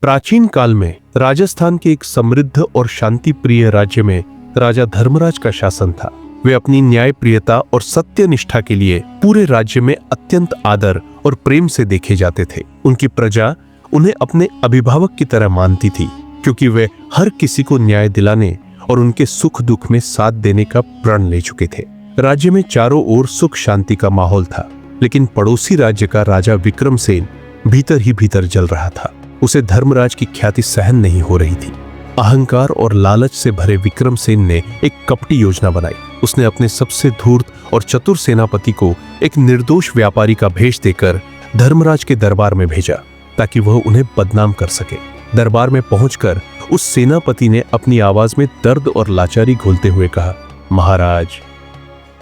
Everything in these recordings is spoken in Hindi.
प्राचीन काल में राजस्थान के एक समृद्ध और शांति प्रिय राज्य में राजा धर्मराज का शासन था। वे अपनी न्यायप्रियता और सत्यनिष्ठा के लिए पूरे राज्य में अत्यंत आदर और प्रेम से देखे जाते थे। उनकी प्रजा उन्हें अपने अभिभावक की तरह मानती थी, क्योंकि वे हर किसी को न्याय दिलाने और उनके सुख दुख में साथ देने का प्रण ले चुके थे। राज्य में चारों ओर सुख शांति का माहौल था, लेकिन पड़ोसी राज्य का राजा विक्रमसेन भीतर ही भीतर जल रहा था। उसे धर्मराज की ख्याति सहन नहीं हो रही थी। अहंकार और लालच से भरे विक्रमसेन ने एक कपटी योजना बनाई। उसने अपने सबसे धूर्त और चतुर सेनापति को एक निर्दोष व्यापारी का भेष देकर धर्मराज के दरबार में भेजा, ताकि वह उन्हें बदनाम कर सके। दरबार में पहुंचकर उस सेनापति ने अपनी आवाज में दर्द और लाचारी घोलते हुए कहा, महाराज,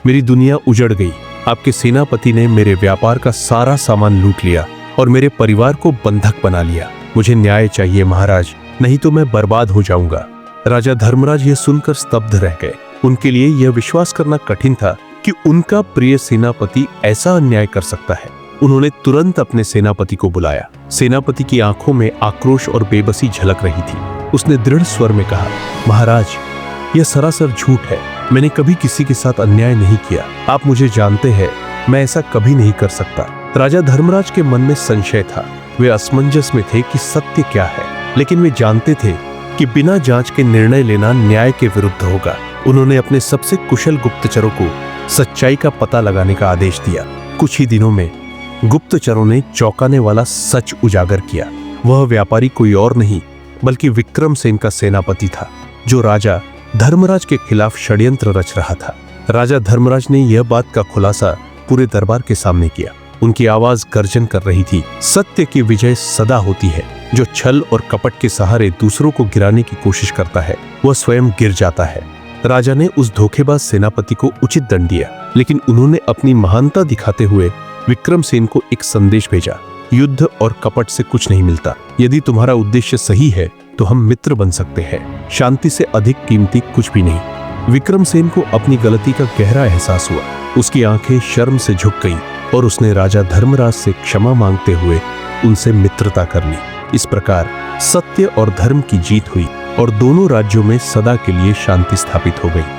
मेरी दुनिया उजड़ गई। आपके सेनापति ने मेरे व्यापार का सारा सामान लूट लिया और मेरे परिवार को बंधक बना लिया। मुझे न्याय चाहिए महाराज, नहीं तो मैं बर्बाद हो जाऊंगा। राजा धर्मराज यह सुनकर स्तब्ध रह गए। उनके लिए यह विश्वास करना कठिन था कि उनका प्रिय सेनापति ऐसा अन्याय कर सकता है। उन्होंने तुरंत अपने सेनापति को बुलाया। सेनापति की आंखों में आक्रोश और बेबसी झलक रही थी। उसने दृढ़ स्वर में कहा, महाराज, यह सरासर झूठ है। मैंने कभी किसी के साथ अन्याय नहीं किया। आप मुझे जानते हैं, मैं ऐसा कभी नहीं कर सकता। राजा धर्मराज के मन में संशय था। वे असमंजस में थे कि सत्य क्या है, लेकिन वे जानते थे कि बिना जांच के निर्णय लेना न्याय के विरुद्ध होगा। उन्होंने अपने सबसे कुशल गुप्तचरों को सच्चाई का पता लगाने का आदेश दिया। कुछ ही दिनों में गुप्तचरों ने चौंकाने वाला सच उजागर किया। वह व्यापारी कोई और नहीं बल्कि विक्रमसेन का सेनापति था, जो राजा धर्मराज के खिलाफ षड्यंत्र रच रहा था। राजा धर्मराज ने यह बात का खुलासा पूरे दरबार के सामने किया। उनकी आवाज गर्जन कर रही थी, सत्य की विजय सदा होती है। जो छल और कपट के सहारे दूसरों को गिराने की कोशिश करता है, वह स्वयं गिर जाता है। राजा ने उस धोखेबाज सेनापति को उचित दंड दिया, लेकिन उन्होंने अपनी महानता दिखाते हुए विक्रमसेन को एक संदेश भेजा, युद्ध और कपट से कुछ नहीं मिलता। यदि तुम्हारा उद्देश्य सही है तो हम मित्र बन सकते हैं। शांति से अधिक कीमती कुछ भी नहीं। विक्रमसेन को अपनी गलती का गहरा एहसास हुआ। उसकी आंखें शर्म से झुक गईं और उसने राजा धर्मराज से क्षमा मांगते हुए उनसे मित्रता कर ली। इस प्रकार सत्य और धर्म की जीत हुई और दोनों राज्यों में सदा के लिए शांति स्थापित हो गई।